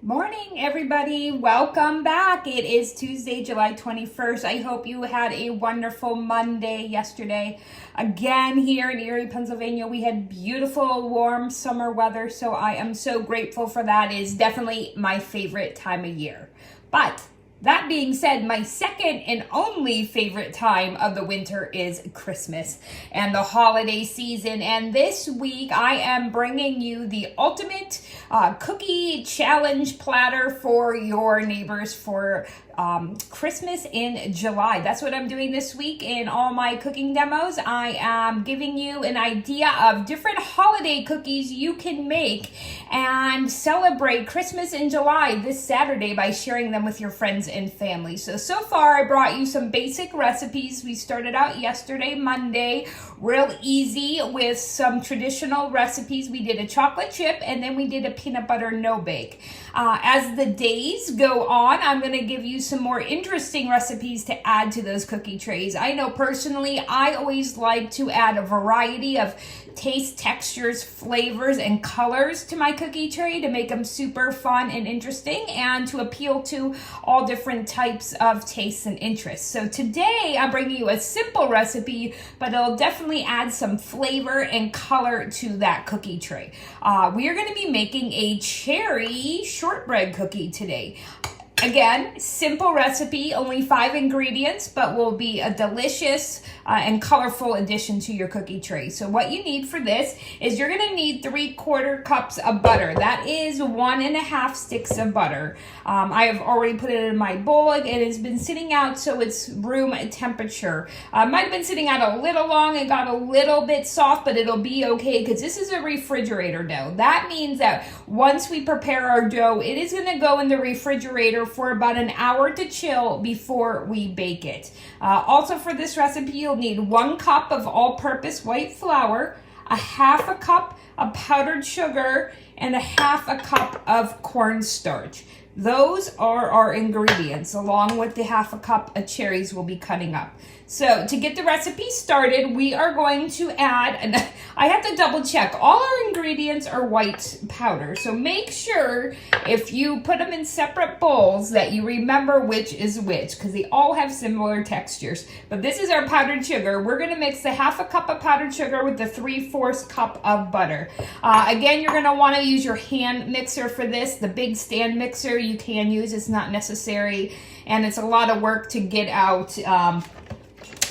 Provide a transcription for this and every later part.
Morning, everybody. Welcome back. It is Tuesday, July 21st. I hope you had a wonderful Monday yesterday. Again, here in Erie, Pennsylvania, we had beautiful, warm summer weather, so I am so grateful for that. It is definitely my favorite time of year. But that being said, my second and only favorite time of the winter is Christmas and the holiday season. And this week, I am bringing you the ultimate cookie challenge platter for your neighbors for Christmas in July. That's what I'm doing this week in all my cooking demos. I am giving you an idea of different holiday cookies you can make and celebrate Christmas in July this Saturday by sharing them with your friends and family. So far I brought you some basic recipes. We started out yesterday, Monday, real easy with some traditional recipes. We did a chocolate chip and then we did a peanut butter no bake. As the days go on, I'm going to give you some more interesting recipes to add to those cookie trays. I know personally, I always like to add a variety of taste, textures, flavors, and colors to my cookie tray to make them super fun and interesting and to appeal to all different types of tastes and interests. So today I'm bringing you a simple recipe, but it'll definitely add some flavor and color to that cookie tray. We are going to be making a cherry shortbread cookie today. Again, simple recipe, only 5 ingredients, but will be a delicious and colorful addition to your cookie tray. So what you need for this is you're going to need 3/4 cups of butter. That is 1.5 sticks of butter. I have already put it in my bowl and it has been sitting out so it's room temperature. Might have been sitting out a little long. It got a little bit soft, but it'll be okay because this is a refrigerator dough. That means that once we prepare our dough, it is going to go in the refrigerator for about an hour to chill before we bake it. Also for this recipe, you'll need 1 cup of all-purpose white flour, 1/2 cup of powdered sugar, and 1/2 cup of cornstarch. Those are our ingredients, along with the 1/2 cup of cherries we'll be cutting up. So to get the recipe started, we are going to add, and I have to double check, all our ingredients are white powder. So make sure if you put them in separate bowls that you remember which is which, because they all have similar textures. But this is our powdered sugar. We're going to mix the 1/2 cup of powdered sugar with the 3/4 cup of butter. Again, you're going to want to use your hand mixer for this. The big stand mixer you can use, it's not necessary, and it's a lot of work to get out.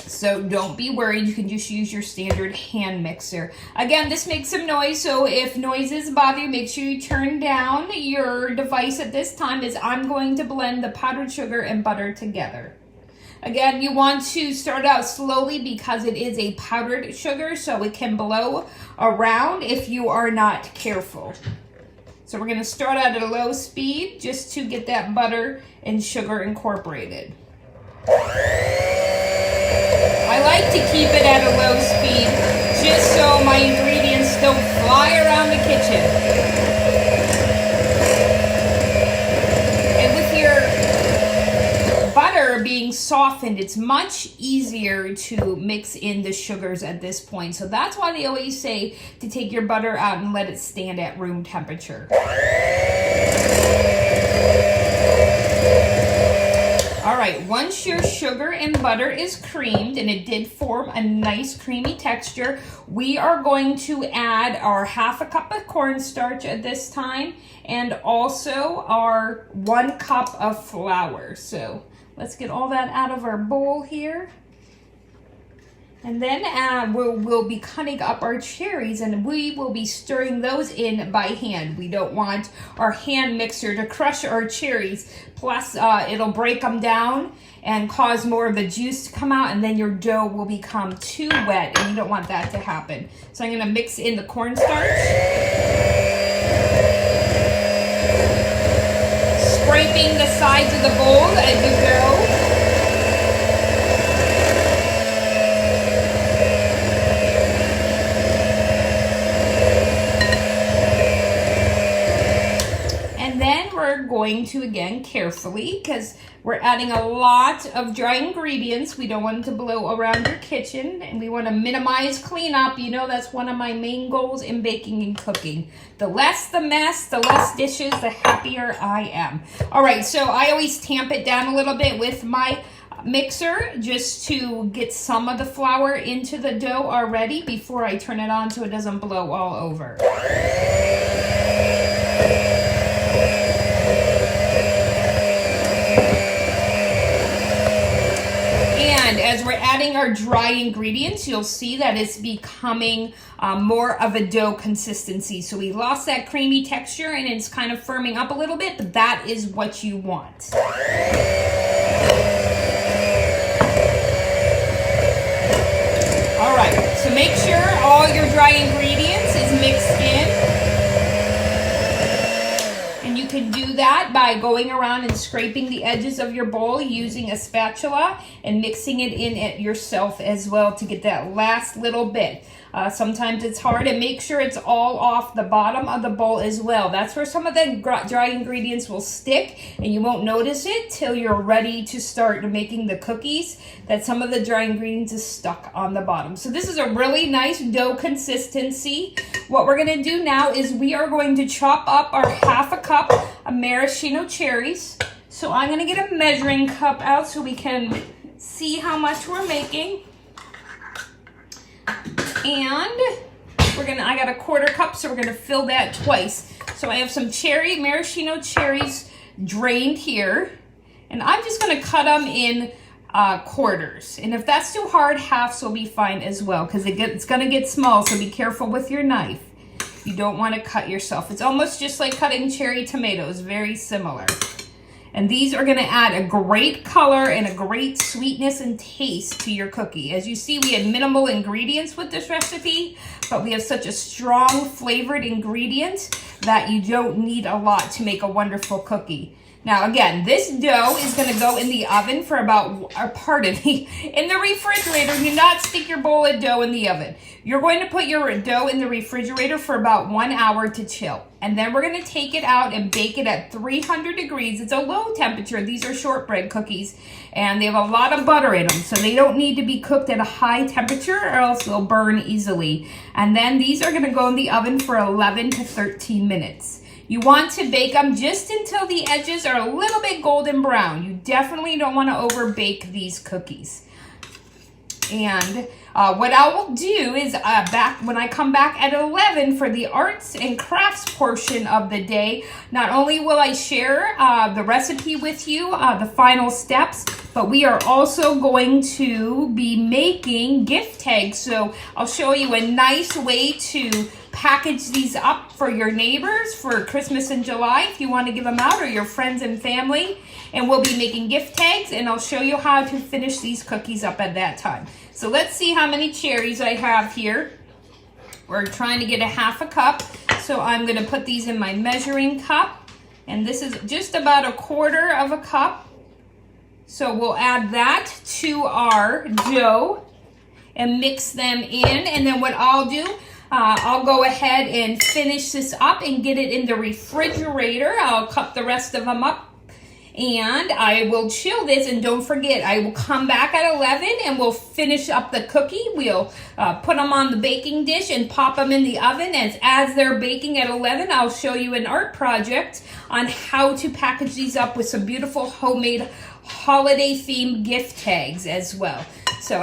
So don't be worried, you can just use your standard hand mixer. Again, this makes some noise, so if noises bother you, make sure you turn down your device at this time as I'm going to blend the powdered sugar and butter together. Again, you want to start out slowly because it is a powdered sugar, so it can blow around if you are not careful. So we're going to start out at a low speed just to get that butter and sugar incorporated. I like to keep it at a low speed just so my ingredients don't fly around the kitchen. And with your butter being softened, it's much easier to mix in the sugars at this point. So that's why they always say to take your butter out and let it stand at room temperature. All right, once your sugar and butter is creamed, and it did form a nice creamy texture, we are going to add our 1/2 cup of cornstarch at this time, and also our 1 cup of flour. So let's get all that out of our bowl here. And then we'll be cutting up our cherries, and we will be stirring those in by hand. We don't want our hand mixer to crush our cherries. Plus, it'll break them down and cause more of the juice to come out, and then your dough will become too wet, and you don't want that to happen. So I'm going to mix in the cornstarch. Scraping the sides of the bowl as you go. And then we're going to, again, carefully, because we're adding a lot of dry ingredients. We don't want it to blow around your kitchen, and we want to minimize cleanup. You know, that's one of my main goals in baking and cooking. The less the mess, the less dishes, the happier I am. All right, so I always tamp it down a little bit with my mixer just to get some of the flour into the dough already before I turn it on so it doesn't blow all over. And as we're adding our dry ingredients, you'll see that it's becoming more of a dough consistency. So we lost that creamy texture and it's kind of firming up a little bit, but that is what you want. All right, so make sure all your dry ingredients is mixed in. And you can do that by going around and scraping the edges of your bowl using a spatula and mixing it in it yourself as well to get that last little bit. Sometimes it's hard, and make sure it's all off the bottom of the bowl as well. That's where some of the dry ingredients will stick, and you won't notice it till you're ready to start making the cookies, that some of the dry ingredients is stuck on the bottom. So this is a really nice dough consistency. What we're gonna do now is we are going to chop up our 1/2 cup of maraschino cherries. So I'm gonna get a measuring cup out so we can see how much we're making. And I got a 1/4 cup, so we're gonna fill that twice. So I have some maraschino cherries drained here, and I'm just gonna cut them in quarters. And if that's too hard, halves will be fine as well, because it's gonna get small, so be careful with your knife. You don't wanna cut yourself. It's almost just like cutting cherry tomatoes, very similar. And these are gonna add a great color and a great sweetness and taste to your cookie. As you see, we had minimal ingredients with this recipe, but we have such a strong flavored ingredient that you don't need a lot to make a wonderful cookie. Now again, this dough is gonna go in the oven for about, in the refrigerator. Do not stick your bowl of dough in the oven. You're going to put your dough in the refrigerator for about 1 hour to chill. And then we're gonna take it out and bake it at 300 degrees. It's a low temperature. These are shortbread cookies, and they have a lot of butter in them, so they don't need to be cooked at a high temperature or else they'll burn easily. And then these are gonna go in the oven for 11 to 13 minutes. You want to bake them just until the edges are a little bit golden brown. You definitely don't want to over bake these cookies. And what I will do is when I come back at 11 for the arts and crafts portion of the day, not only will I share the recipe with you, the final steps, but we are also going to be making gift tags. So I'll show you a nice way to package these up for your neighbors for Christmas in July if you want to give them out, or your friends and family. And we'll be making gift tags, and I'll show you how to finish these cookies up at that time. So let's see how many cherries I have here. We're trying to get a 1/2 cup. So I'm going to put these in my measuring cup, and this is just about a 1/4 cup. So we'll add that to our dough and mix them in. And then what I'll do, I'll go ahead and finish this up and get it in the refrigerator. I'll cut the rest of them up and I will chill this. And don't forget, I will come back at 11 and we'll finish up the cookie. We'll put them on the baking dish and pop them in the oven. As they're baking at 11, I'll show you an art project on how to package these up with some beautiful homemade holiday themed gift tags as well. So